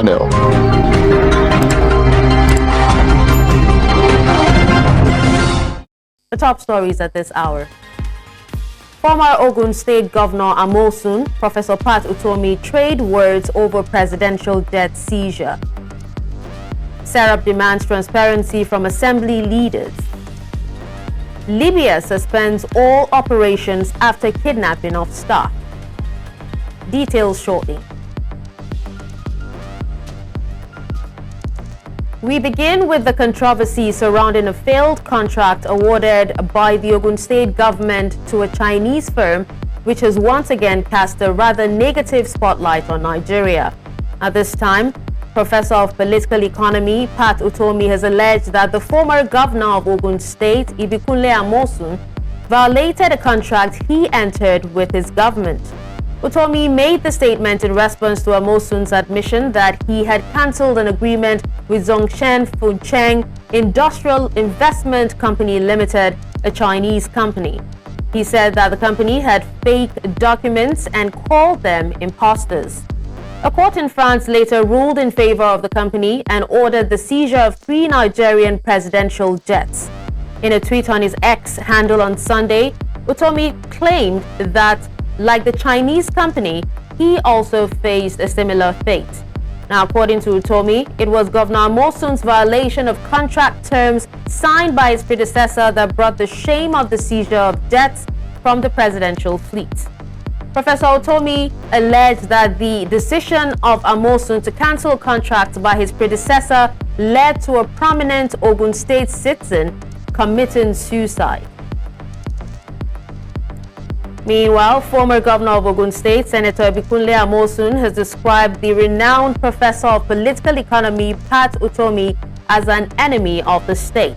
The top stories at this hour. Former Ogun State Governor Amosun, Professor PatUtomi, trade words over presidential jet seizure. Serap demands transparency from assembly leaders. Libya suspends all operations after kidnapping of staff. Details shortly. We begin with the controversy surrounding a failed contract awarded by the Ogun State government to a Chinese firm, which has once again cast a rather negative spotlight on Nigeria. At this time, Professor of Political Economy PatUtomi has alleged that the former governor of Ogun State, Ibikunle Amosun, violated a contract he entered with his government. Utomi made the statement in response to Amosun's admission that he had cancelled an agreement with Zhongchen Fucheng Industrial Investment Company Limited, a Chinese company. He said that the company had fake documents and called them imposters. A court in France later ruled in favor of the company and ordered the seizure of 3 Nigerian presidential jets. In a tweet on his X handle on Sunday, Utomi claimed that, like the Chinese company, he also faced a similar fate. Now, according to Utomi, it was Governor Amosun's violation of contract terms signed by his predecessor that brought the shame of the seizure of jets from the presidential fleet. Professor Utomi alleged that the decision of Amosun to cancel contracts by his predecessor led to a prominent Ogun State citizen committing suicide. Meanwhile, former governor of Ogun State, Senator Ibikunle Amosun, has described the renowned professor of political economy, PatUtomi, as an enemy of the state.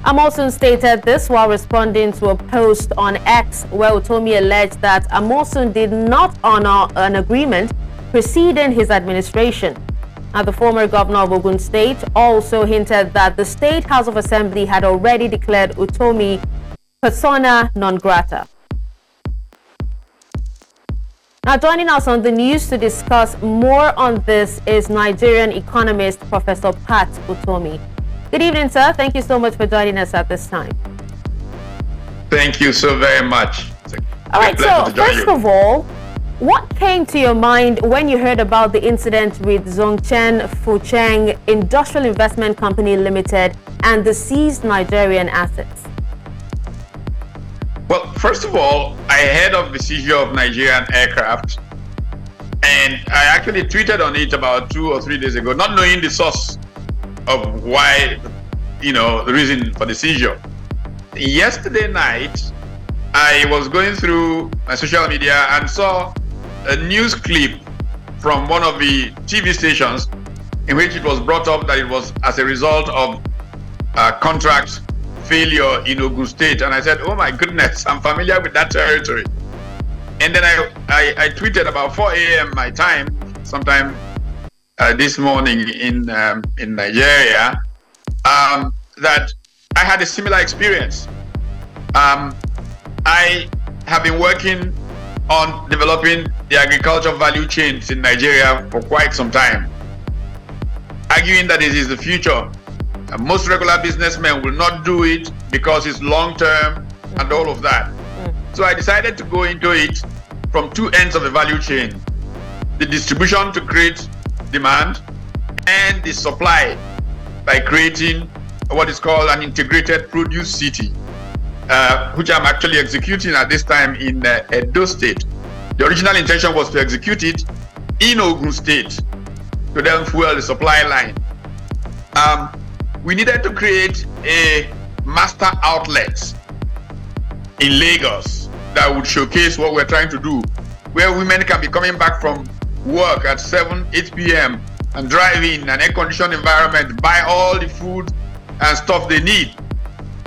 Amosun stated this while responding to a post on X where Utomi alleged that Amosun did not honor an agreement preceding his administration. Now, the former governor of Ogun State also hinted that the State House of Assembly had already declared Utomi persona non grata. Now, joining us on the news to discuss more on this is Nigerian economist Professor PatUtomi. Good evening, sir. Thank you so much for joining us at this time. Thank you so very much. All right, so first of all, what came to your mind when you heard about the incident with Zhongchen Fucheng Industrial Investment Company Limited and the seized Nigerian assets? Well, first of all, I heard of the seizure of Nigerian aircraft, and I actually tweeted on it about 2 or 3 days ago, not knowing the source of why, the reason for the seizure. Yesterday night, I was going through my social media and saw a news clip from one of the TV stations in which it was brought up that it was as a result of contract failure in Ogun State, and I said, oh my goodness, I'm familiar with that territory. And then I tweeted about 4 a.m. my time, sometime this morning in Nigeria, that I had a similar experience. I have been working on developing the agriculture value chains in Nigeria for quite some time, arguing that it is the future. Most regular businessmen will not do it because it's long-term and all of that. So I decided to go into it from 2 ends of the value chain: the distribution to create demand and the supply by creating what is called an integrated produce city, which I'm actually executing at this time in Edo State. The original intention was to execute it in Ogun State to then fuel the supply line. We needed to create a master outlet in Lagos that would showcase what we're trying to do, where women can be coming back from work at 7, 8 p.m. and drive in an air-conditioned environment, buy all the food and stuff they need.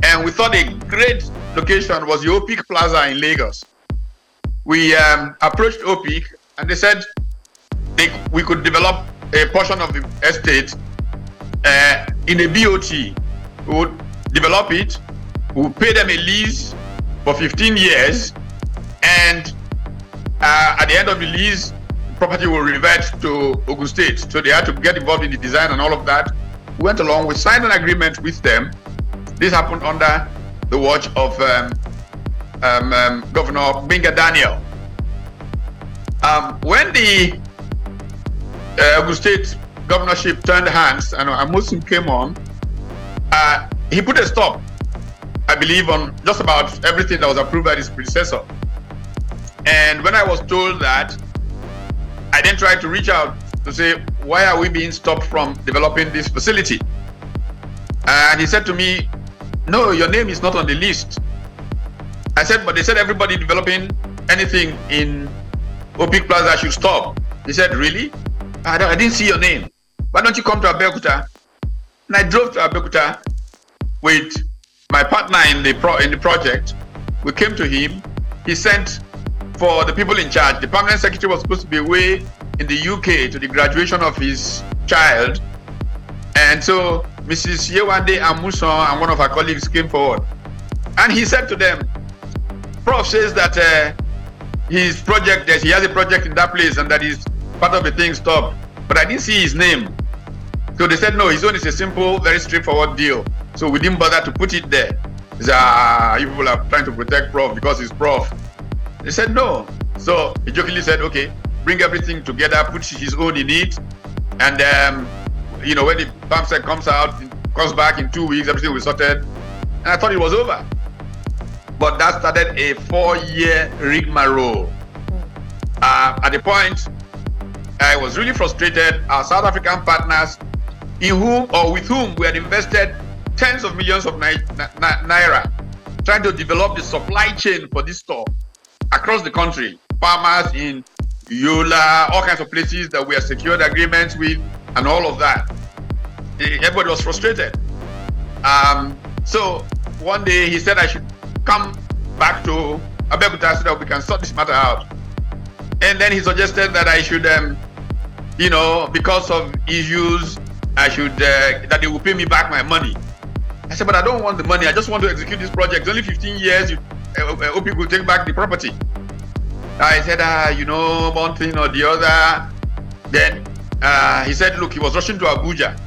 And we thought a great location was the OPIC Plaza in Lagos. We approached OPIC and they said we could develop a portion of the estate in a BOT. We would develop it, we would pay them a lease for 15 years, and at the end of the lease, property will revert to Ogun State. So they had to get involved in the design and all of that. We went along, we signed an agreement with them. This happened under the watch of Governor Binga Daniel. When the Ogun State governorship turned hands and Muslim came on, he put a stop, I believe, on just about everything that was approved by his predecessor. And when I was told that, I then tried to reach out to say, why are we being stopped from developing this facility? And he said to me, no, your name is not on the list. I said, but they said everybody developing anything in Opik Plaza should stop. He said, really? I didn't see your name. Why don't you come to Abeokuta? And I drove to Abeokuta with my partner in the project. We came to him. He sent for the people in charge. The permanent secretary was supposed to be away in the UK to the graduation of his child. And so Mrs. Yewande Amuson and one of her colleagues came forward. And he said to them, Prof says that his project, that he has a project in that place and that is part of the thing stopped. But I didn't see his name. So they said, no, his own is a simple, very straightforward deal. So we didn't bother to put it there. He said, you people are trying to protect Prof because he's Prof. They said no. So he jokingly said, okay, bring everything together, put his own in it. And, when the pamphlet comes back in 2 weeks, everything will be sorted. And I thought it was over. But that started a 4-year rigmarole. At the point, I was really frustrated. Our South African partners, with whom we had invested tens of millions of naira, trying to develop the supply chain for this store across the country. Farmers in Yola, all kinds of places that we have secured agreements with, and all of that. Everybody was frustrated. So one day he said I should come back to Abeokuta so that we can sort this matter out. And then he suggested that I should, because of issues, that they will pay me back my money. I said, but I don't want the money. I just want to execute this project. It's only 15 years. Hope you will take back the property. I said, one thing or the other. Then he said, look, he was rushing to Abuja,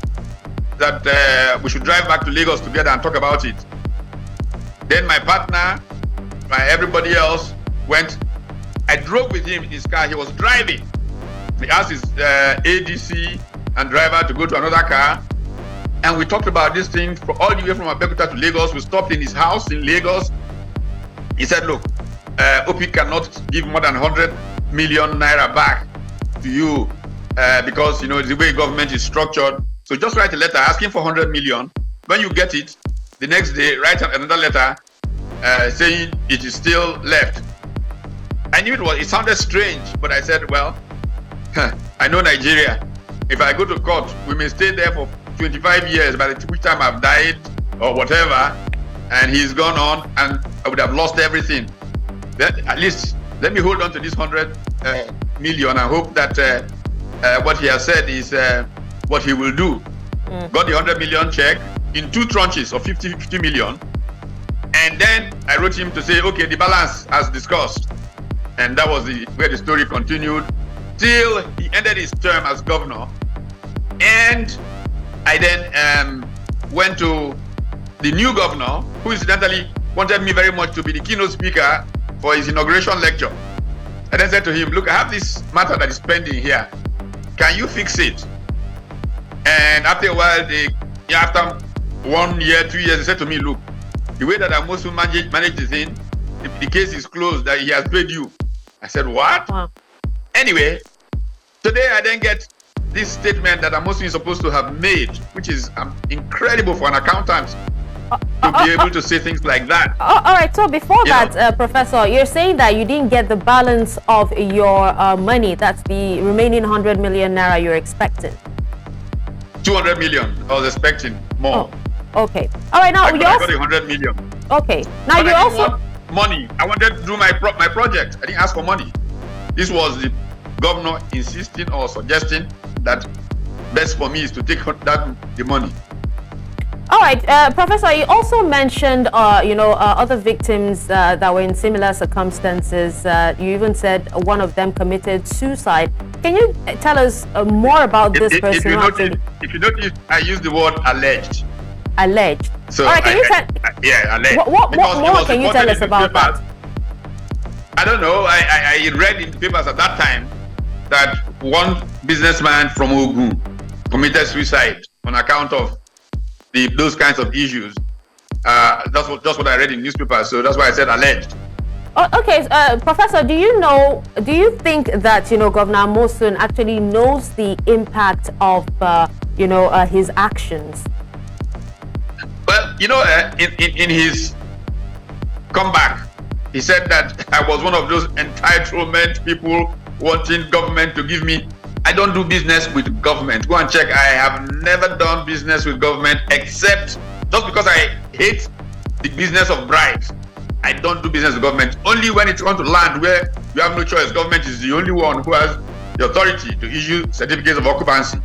that we should drive back to Lagos together and talk about it. Then my partner, everybody else went. I drove with him in his car. He was driving. He asked his ADC and driver to go to another car. And we talked about this thing all the way from Abeokuta to Lagos. We stopped in his house in Lagos. He said, look, OP cannot give more than 100 million naira back to you because, the way government is structured. So just write a letter asking for 100 million. When you get it, the next day, write another letter saying it is still left. I knew it sounded strange, but I said, well, I know Nigeria. If I go to court, we may stay there for 25 years, by which time I've died or whatever, and he's gone on, and I would have lost everything. Then at least let me hold on to this 100 million and hope that what he has said is what he will do. Got the 100 million check in 2 tranches of 50 million. And then I wrote him to say, okay, the balance as discussed. And that was where the story continued till he ended his term as governor. And I then went to the new governor, who incidentally wanted me very much to be the keynote speaker for his inauguration lecture. I then said to him, look, I have this matter that is pending here. Can you fix it? And after a while, after 1 year, 2 years, he said to me, look, the way that I must manage the thing, the case is closed, that he has paid you. I said, what? Wow. Anyway, today I then get this statement that I'm mostly supposed to have made, which is incredible for an accountant to be able to say things like that. All right, so before that, Professor, you're saying that you didn't get the balance of your money. That's the remaining 100 million naira you're expecting. 200 million. I was expecting more. Oh, okay. All right, now I got 100 million. Okay. Now but you I also didn't want money. I wanted to do my project. I didn't ask for money. This was the governor insisting or suggesting that best for me is to take the money. All right, Professor, you also mentioned, other victims that were in similar circumstances. You even said one of them committed suicide. Can you tell us more about this person? If you notice, I use the word alleged. Alleged. So, all right, can you tell? Yeah, alleged. What more can you tell us about that? I don't know. I read in the papers at that time that one businessman from Ogun committed suicide on account of those kinds of issues. That's what I read in newspapers. So that's why I said alleged. Oh, okay, Professor, do you think that Governor Amosun actually knows the impact of his actions? Well, in his comeback, he said that I was one of those entitlement people wanting government to give me. I don't do business with government. Go and check. I have never done business with government except just because I hate the business of bribes. I don't do business with government. Only when it's on to land where you have no choice. Government is the only one who has the authority to issue certificates of occupancy.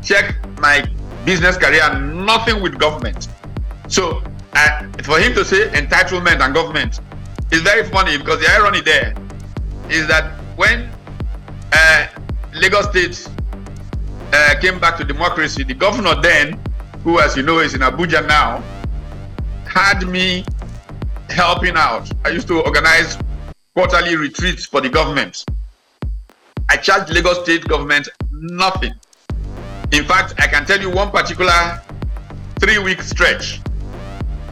Check my business career, nothing with government. So for him to say entitlement and government is very funny, because the irony there is that when Lagos State came back to democracy, the governor then, who as you know is in Abuja now, had me helping out. I used to organize quarterly retreats for the government. I charged Lagos State government nothing. In fact, I can tell you one particular 3-week stretch.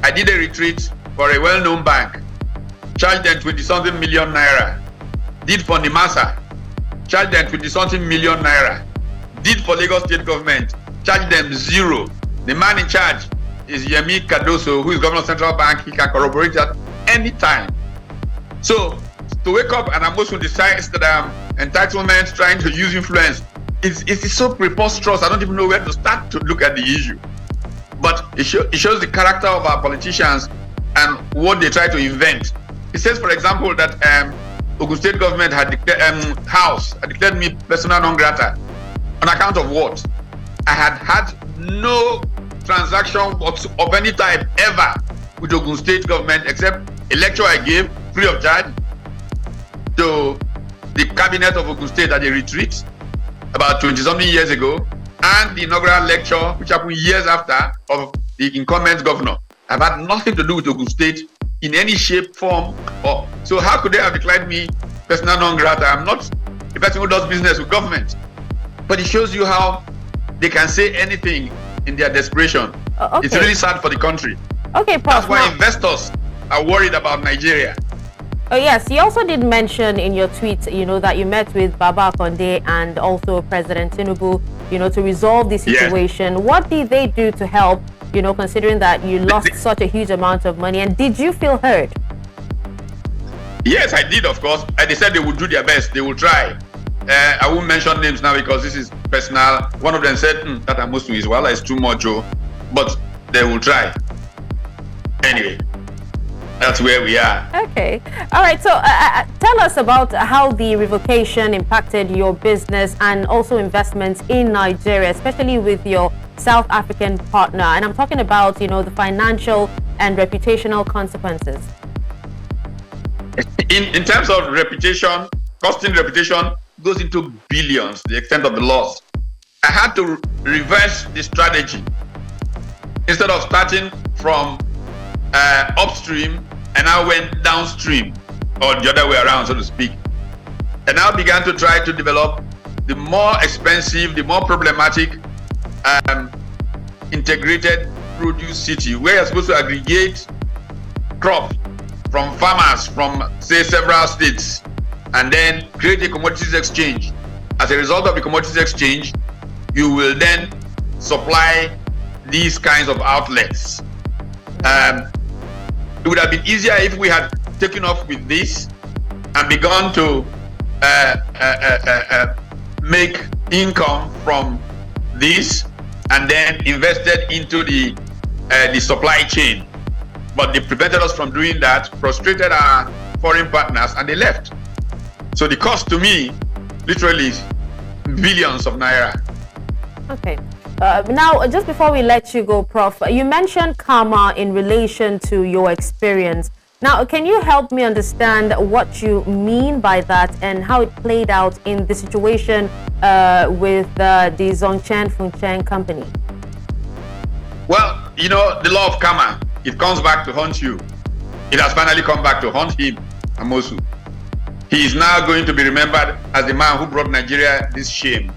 I did a retreat for a well-known bank, charged them 20-something million naira. Did for Nimasa, charged them 20-something million naira. Did for Lagos State government, charged them 0. The man in charge is Yemi Cardoso, who is governor of Central Bank. He can corroborate that anytime. So to wake up and Amosun decides that I'm entitlement, trying to use influence, it's so preposterous. I don't even know where to start to look at the issue. But it shows the character of our politicians and what they try to invent. It says, for example, that Ogun State government had declared me persona non grata on account of what? I had no transaction of any type ever with Ogun State government except a lecture I gave free of charge to the cabinet of Ogun State at a retreat about 20-something years ago, and the inaugural lecture, which happened years after, of the incumbent governor. I've had nothing to do with Ogun State in any shape, form, or so. How could they have declared me persona non grata? I'm not a person who does business with government. But it shows you how they can say anything in their desperation. Okay. It's really sad for the country. Okay, Prof. That's why investors are worried about Nigeria. Oh yes, you also did mention in your tweet, that you met with Baba Konde and also President Tinubu, to resolve the situation. Yes. What did they do to help, considering that you lost such a huge amount of money? And did you feel heard? Yes, I did, of course. And they said they would do their best. They will try. I won't mention names now because this is personal. One of them said, that Amosun is it's too much, but they will try. Anyway. That's where we are. Okay. All right. So tell us about how the revocation impacted your business and also investments in Nigeria, especially with your South African partner. And I'm talking about, the financial and reputational consequences. In terms of reputation, costing reputation goes into billions, the extent of the loss. I had to reverse the strategy. Instead of starting from upstream, and I went downstream, or the other way around, so to speak. And I began to try to develop the more expensive, the more problematic integrated produce city, where you're supposed to aggregate crops from farmers from, say, several states, and then create a commodities exchange. As a result of the commodities exchange, you will then supply these kinds of outlets. It would have been easier if we had taken off with this and begun to make income from this and then invested into the supply chain. But they prevented us from doing that, frustrated our foreign partners, and they left. So the cost to me, literally, billions of naira. Okay. Now, just before we let you go, Prof, you mentioned karma in relation to your experience. Now, can you help me understand what you mean by that and how it played out in the situation with the Zongchen Funchen company? Well, you know, the law of karma, it comes back to haunt you. It has finally come back to haunt him, Amosu. He is now going to be remembered as the man who brought Nigeria this shame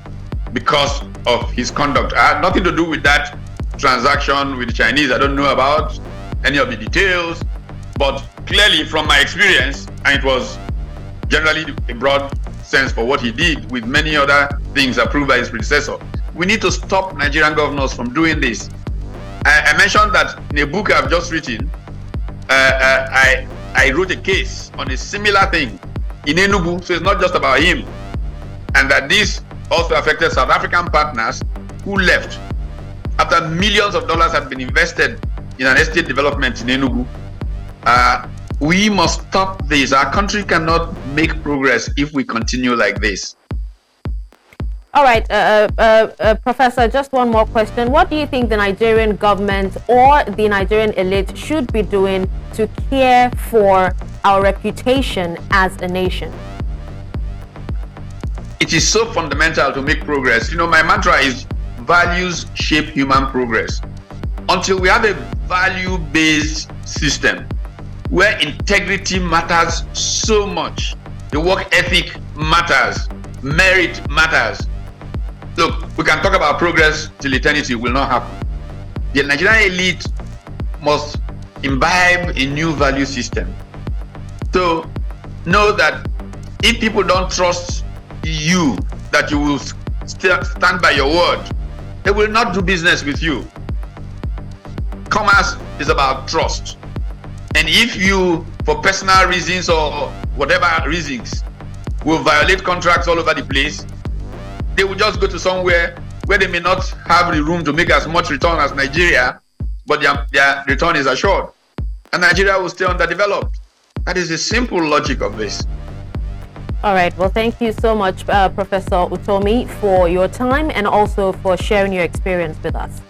because of his conduct. I had nothing to do with that transaction with the Chinese. I don't know about any of the details, but clearly from my experience, and it was generally a broad sense for what he did with many other things approved by his predecessor. We need to stop Nigerian governors from doing this. I mentioned that in a book I've just written, I wrote a case on a similar thing in Enugu, so it's not just about him. And that this also affected South African partners who left after millions of dollars had been invested in an estate development in Enugu. We must stop this. Our country cannot make progress if we continue like this. All right, Professor, just one more question. What do you think the Nigerian government or the Nigerian elite should be doing to care for our reputation as a nation? It is so fundamental to make progress. You know, my mantra is values shape human progress. Until we have a value-based system where integrity matters so much, the work ethic matters, merit matters. Look, we can talk about progress till eternity, will not happen. The Nigerian elite must imbibe a new value system. So know that if people don't trust you, that you will stand by your word, they will not do business with you. Commerce is about trust. And if you, for personal reasons or whatever reasons, will violate contracts all over the place, they will just go to somewhere where they may not have the room to make as much return as Nigeria, but their return is assured. And Nigeria will stay underdeveloped. That is the simple logic of this. All right. Well, thank you so much, Professor Utomi, for your time and also for sharing your experience with us.